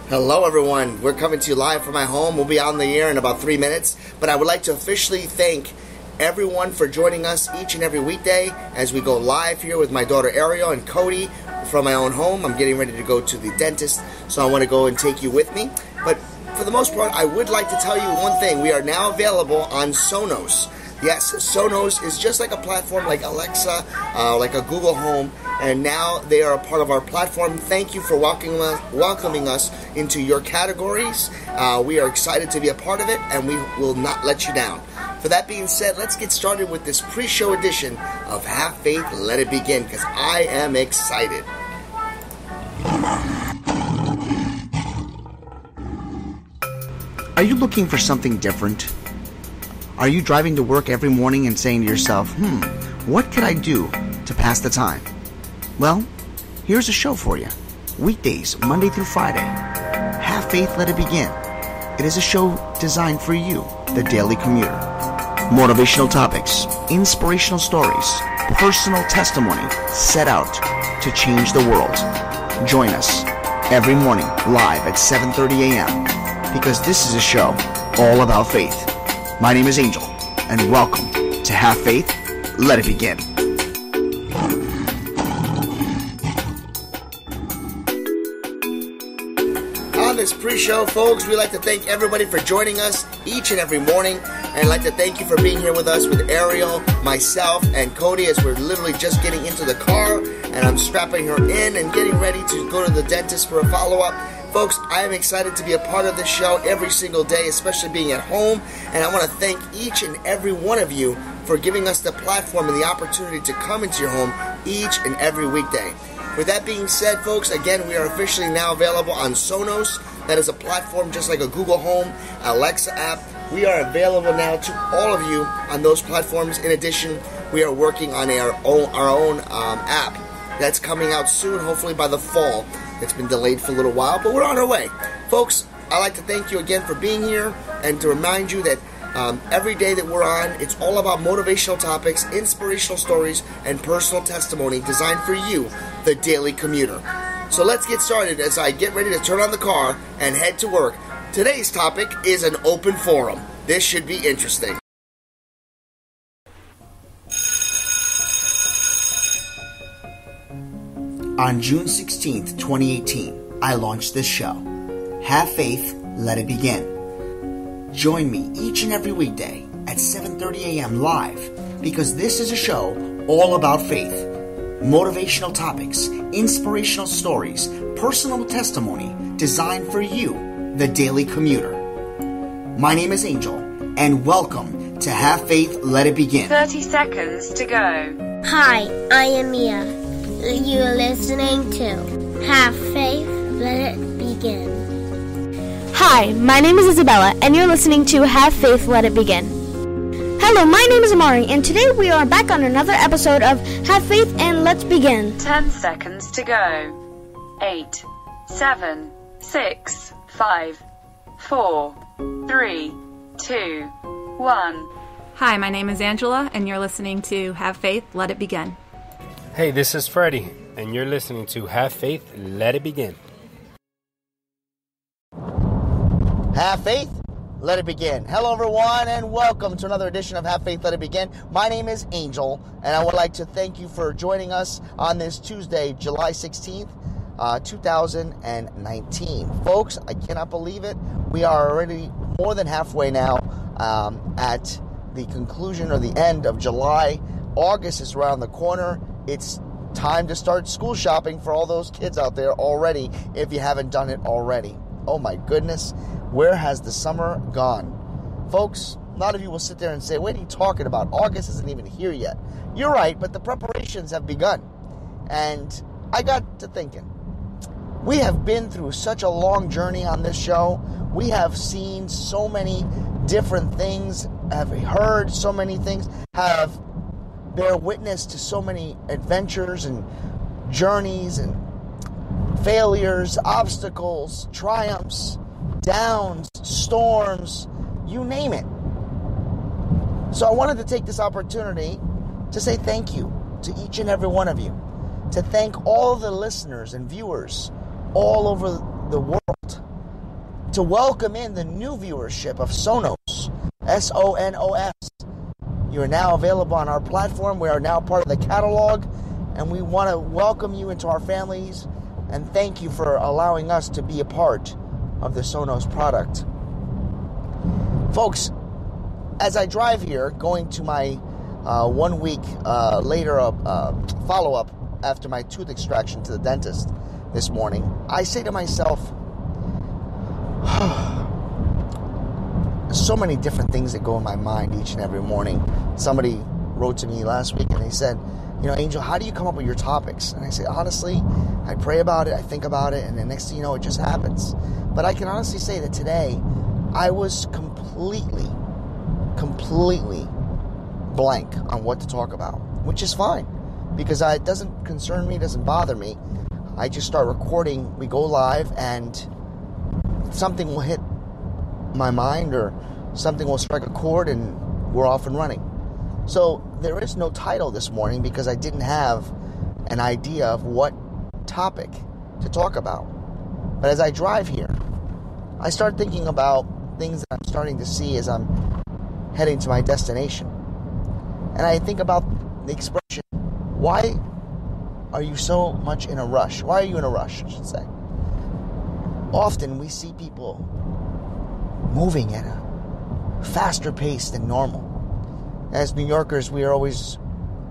Hello everyone, we're coming to you live from my home. We'll be on the air in about 3 minutes, but I would like to officially thank everyone for joining us each and every weekday as we go live here with my daughter Ariel and Cody from my own home. I'm getting ready to go to the dentist, so I want to go and take you with me. But for the most part, I would like to tell you one thing. We are now available on SONOS. Yes, SONOS is just like a platform like Alexa, like a Google Home, and now they are a part of our platform. Thank you for welcoming us into your categories. We are excited to be a part of it, and we will not let you down. For that being said, let's get started with this pre-show edition of Have Faith, Let It Begin, because I am excited. Are you looking for something different? Are you driving to work every morning and saying to yourself, what could I do to pass the time? Well, here's a show for you. Weekdays, Monday through Friday. Have Faith, Let It Begin. It is a show designed for you, the daily commuter. Motivational topics, inspirational stories, personal testimony set out to change the world. Join us every morning live at 7:30 a.m. because this is a show all about faith. My name is Angel, and welcome to Have Faith, Let It Begin. On this pre-show, folks, we'd like to thank everybody for joining us each and every morning, and I'd like to thank you for being here with us with Ariel, myself, and Cody as we're literally just getting into the car, and I'm strapping her in and getting ready to go to the dentist for a follow-up. Folks, I am excited to be a part of this show every single day, especially being at home, and I want to thank each and every one of you for giving us the platform and the opportunity to come into your home each and every weekday. With that being said, folks, again, we are officially now available on SONOS. That is a platform just like a Google Home, Alexa app. We are available now to all of you on those platforms. In addition, we are working on our own app that's coming out soon, hopefully by the fall. It's been delayed for a little while, but we're on our way. Folks, I'd like to thank you again for being here and to remind you that every day that we're on, it's all about motivational topics, inspirational stories, and personal testimony designed for you, the daily commuter. So let's get started as I get ready to turn on the car and head to work. Today's topic is an open forum. This should be interesting. On June 16th, 2018, I launched this show. Have Faith, Let It Begin. Join me each and every weekday at 7:30 a.m. live because this is a show all about faith. Motivational topics, inspirational stories, personal testimony designed for you, the daily commuter. My name is Angel, and welcome to Have Faith, Let It Begin. 30 seconds to go. Hi, I am Mia. You're listening to Have Faith, Let It Begin. Hi, my name is Isabella, and you're listening to Have Faith, Let It Begin. Hello, my name is Amari, and today we are back on another episode of Have Faith and Let's Begin. 10 seconds to go. 8, 7, 6, 5, 4, 3, 2, 1. Hi, my name is Angela, and you're listening to Have Faith, Let It Begin. Hey, this is Freddie, and you're listening to Have Faith, Let It Begin. Have Faith, Let It Begin. Hello, everyone, and welcome to another edition of Have Faith, Let It Begin. My name is Angel, and I would like to thank you for joining us on this Tuesday, July 16th, 2019. Folks, I cannot believe it. We are already more than halfway now at the conclusion or the end of July. August is around the corner. It's time to start school shopping for all those kids out there already, if you haven't done it already. Oh my goodness, where has the summer gone? Folks, a lot of you will sit there and say, what are you talking about? August isn't even here yet. You're right, but the preparations have begun. And I got to thinking, we have been through such a long journey on this show. We have seen so many different things, have heard so many things, have bear witness to so many adventures and journeys and failures, obstacles, triumphs, downs, storms, you name it. So I wanted to take this opportunity to say thank you to each and every one of you, to thank all the listeners and viewers all over the world to welcome in the new viewership of SONOS, SONOS. You are now available on our platform. We are now part of the catalog, and we want to welcome you into our families and thank you for allowing us to be a part of the SONOS product. Folks, as I drive here, going to my 1 week later follow-up after my tooth extraction to the dentist this morning, I say to myself, so many different things that go in my mind each and every morning. Somebody wrote to me last week and they said, Angel, how do you come up with your topics? And I said, honestly, I pray about it, I think about it, and the next thing you know, it just happens. But I can honestly say that today, I was completely blank on what to talk about, which is fine, because it doesn't concern me, it doesn't bother me. I just start recording, we go live, and something will hit my mind or something will strike a chord and we're off and running. So there is no title this morning because I didn't have an idea of what topic to talk about. But as I drive here, I start thinking about things that I'm starting to see as I'm heading to my destination. And I think about the expression, why are you so much in a rush? Why are you in a rush, I should say? Often we see people moving at a faster pace than normal. As New Yorkers, we are always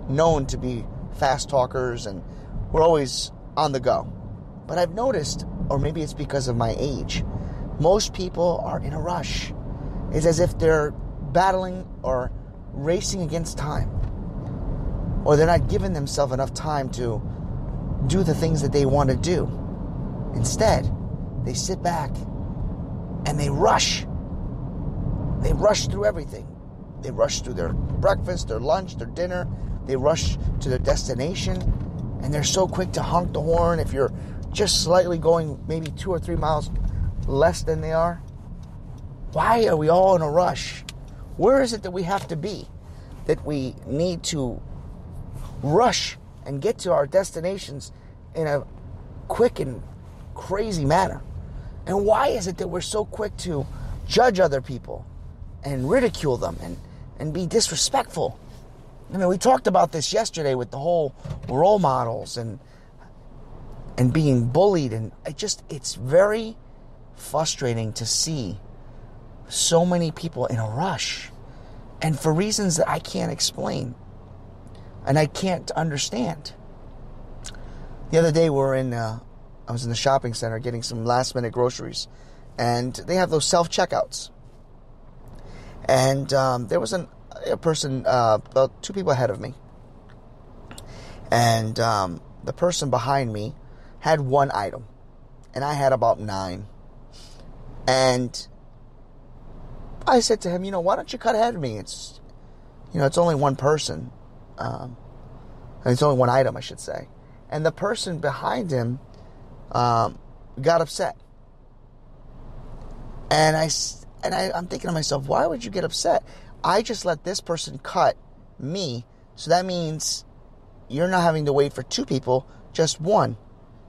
known to be fast talkers and we're always on the go. But I've noticed, or maybe it's because of my age, most people are in a rush. It's as if they're battling or racing against time. Or they're not giving themselves enough time to do the things that they want to do. Instead, they sit back and they rush. They rush through everything. They rush through their breakfast, their lunch, their dinner. They rush to their destination. And they're so quick to honk the horn if you're just slightly going maybe 2 or 3 miles less than they are. Why are we all in a rush? Where is it that we have to be? That we need to rush and get to our destinations in a quick and crazy manner? And why is it that we're so quick to judge other people and ridicule them and be disrespectful? I mean, we talked about this yesterday with the whole role models and being bullied, and it's very frustrating to see so many people in a rush, and for reasons that I can't explain and I can't understand. The other day I was in the shopping center getting some last minute groceries, and they have those self-checkouts. And there was a person, about 2 people ahead of me. And the person behind me had 1 item. And I had about 9. And I said to him, why don't you cut ahead of me? It's only 1 person. It's only 1 item, I should say. And the person behind him got upset. And I'm thinking to myself, why would you get upset? I just let this person cut me, so that means you're not having to wait for 2 people, just 1.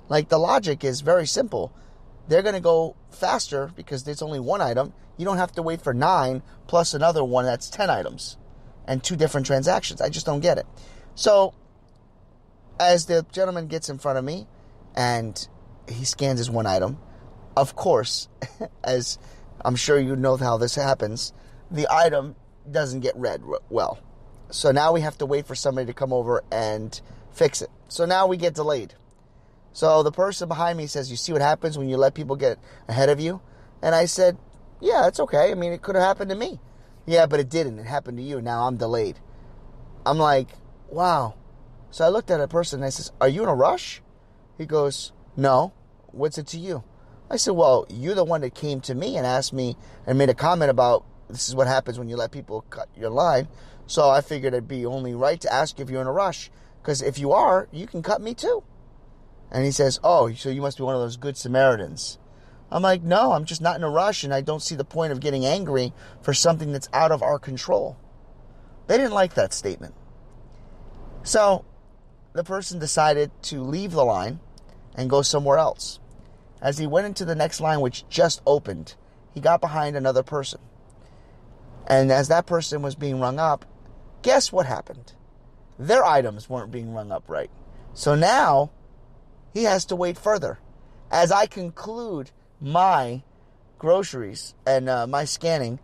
Like, the logic is very simple. They're going to go faster because there's only 1 item. You don't have to wait for 9 plus another 1. That's 10 items and 2 different transactions. I just don't get it. So as the gentleman gets in front of me and he scans his 1 item, of course, as I'm sure you know how this happens, the item doesn't get read well. So now we have to wait for somebody to come over and fix it. So now we get delayed. So the person behind me says, you see what happens when you let people get ahead of you? And I said, yeah, it's okay. I mean, it could have happened to me. Yeah, but it didn't. It happened to you. Now I'm delayed. I'm like, wow. So I looked at a person and I says, are you in a rush? He goes, no. What's it to you? I said, well, you're the one that came to me and asked me and made a comment about this is what happens when you let people cut your line. So I figured it'd be only right to ask if you're in a rush. Because if you are, you can cut me too. And he says, oh, so you must be one of those good Samaritans. I'm like, no, I'm just not in a rush, and I don't see the point of getting angry for something that's out of our control. They didn't like that statement. So the person decided to leave the line and go somewhere else. As he went into the next line, which just opened, he got behind another person. And as that person was being rung up, guess what happened? Their items weren't being rung up right. So now he has to wait further. As I conclude my groceries and my scanning,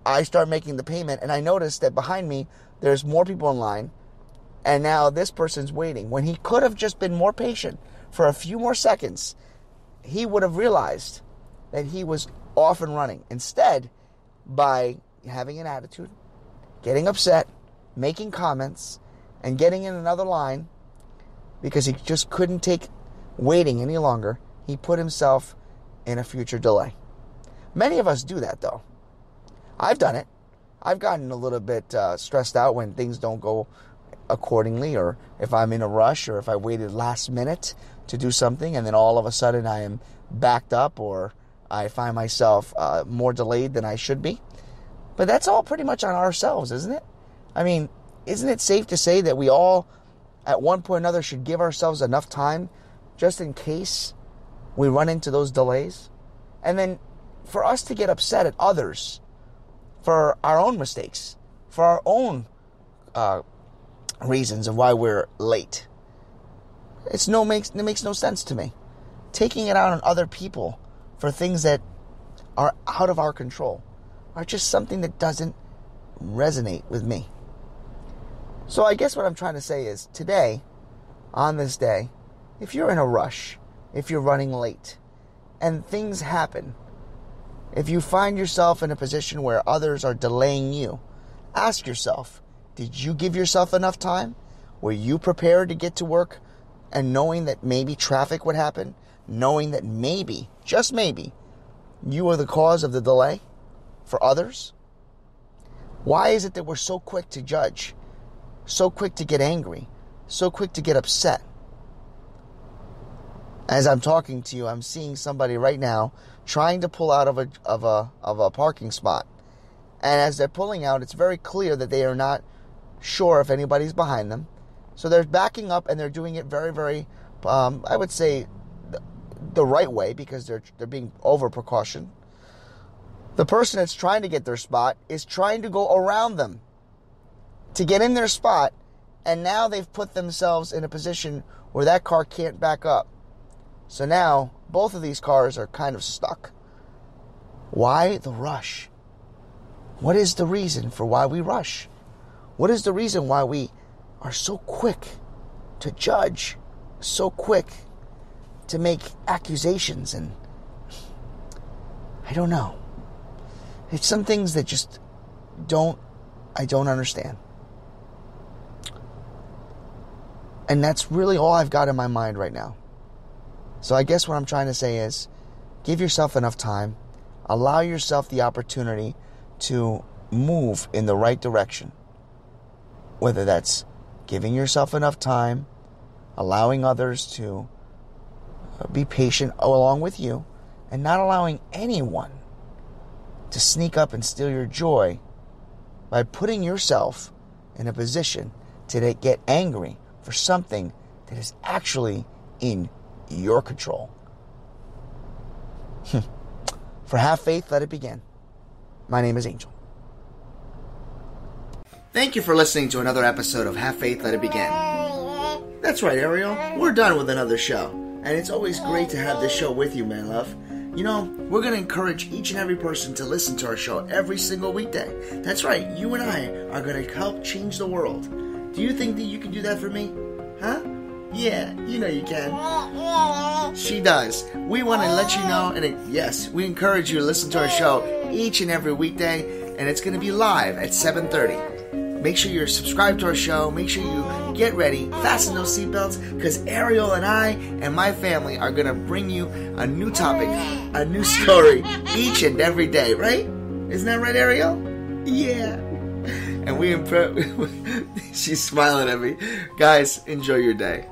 I start making the payment, and I notice that behind me there's more people in line, and now this person's waiting. When he could have just been more patient for a few more seconds, he would have realized that he was off and running. Instead, by having an attitude, getting upset, making comments, and getting in another line because he just couldn't take waiting any longer, he put himself in a future delay. Many of us do that, though. I've done it. I've gotten a little bit stressed out when things don't go accordingly, or if I'm in a rush, or if I waited last minute to do something and then all of a sudden I am backed up, or I find myself more delayed than I should be. But that's all pretty much on ourselves, isn't it? I mean, isn't it safe to say that we all, at one point or another, should give ourselves enough time just in case we run into those delays? And then for us to get upset at others for our own mistakes, for our own reasons of why we're late. It makes no sense to me. Taking it out on other people for things that are out of our control are just something that doesn't resonate with me. So I guess what I'm trying to say is, today, on this day, if you're in a rush, if you're running late, and things happen, if you find yourself in a position where others are delaying you, ask yourself, did you give yourself enough time? Were you prepared to get to work and knowing that maybe traffic would happen? Knowing that maybe, just maybe, you were the cause of the delay for others? Why is it that we're so quick to judge, so quick to get angry, so quick to get upset? As I'm talking to you, I'm seeing somebody right now trying to pull out of a parking spot. And as they're pulling out, it's very clear that they are not sure if anybody's behind them. So they're backing up, and they're doing it very, very, I would say, the right way, because they're being over precaution. The person that's trying to get their spot is trying to go around them to get in their spot, and now they've put themselves in a position where that car can't back up. So now both of these cars are kind of stuck. Why the rush? What is the reason for why we rush? What is the reason why we are so quick to judge, so quick to make accusations? And I don't know. It's some things that just I don't understand. And that's really all I've got in my mind right now. So I guess what I'm trying to say is, give yourself enough time. Allow yourself the opportunity to move in the right direction. Whether that's giving yourself enough time, allowing others to be patient along with you, and not allowing anyone to sneak up and steal your joy by putting yourself in a position to get angry for something that is actually in your control. For Have Faith, Let It Begin. My name is Angel. Thank you for listening to another episode of Have Faith, Let It Begin. That's right, Ariel. We're done with another show. And it's always great to have this show with you, man love. You know, we're going to encourage each and every person to listen to our show every single weekday. That's right, you and I are going to help change the world. Do you think that you can do that for me? Huh? Yeah, you know you can. She does. We want to let you know, and yes, we encourage you to listen to our show each and every weekday, and it's going to be live at 7:30. Make sure you're subscribed to our show. Make sure you get ready, fasten those seatbelts, because Ariel and I and my family are going to bring you a new topic, a new story each and every day, right? Isn't that right, Ariel? Yeah. And she's smiling at me. Guys, enjoy your day.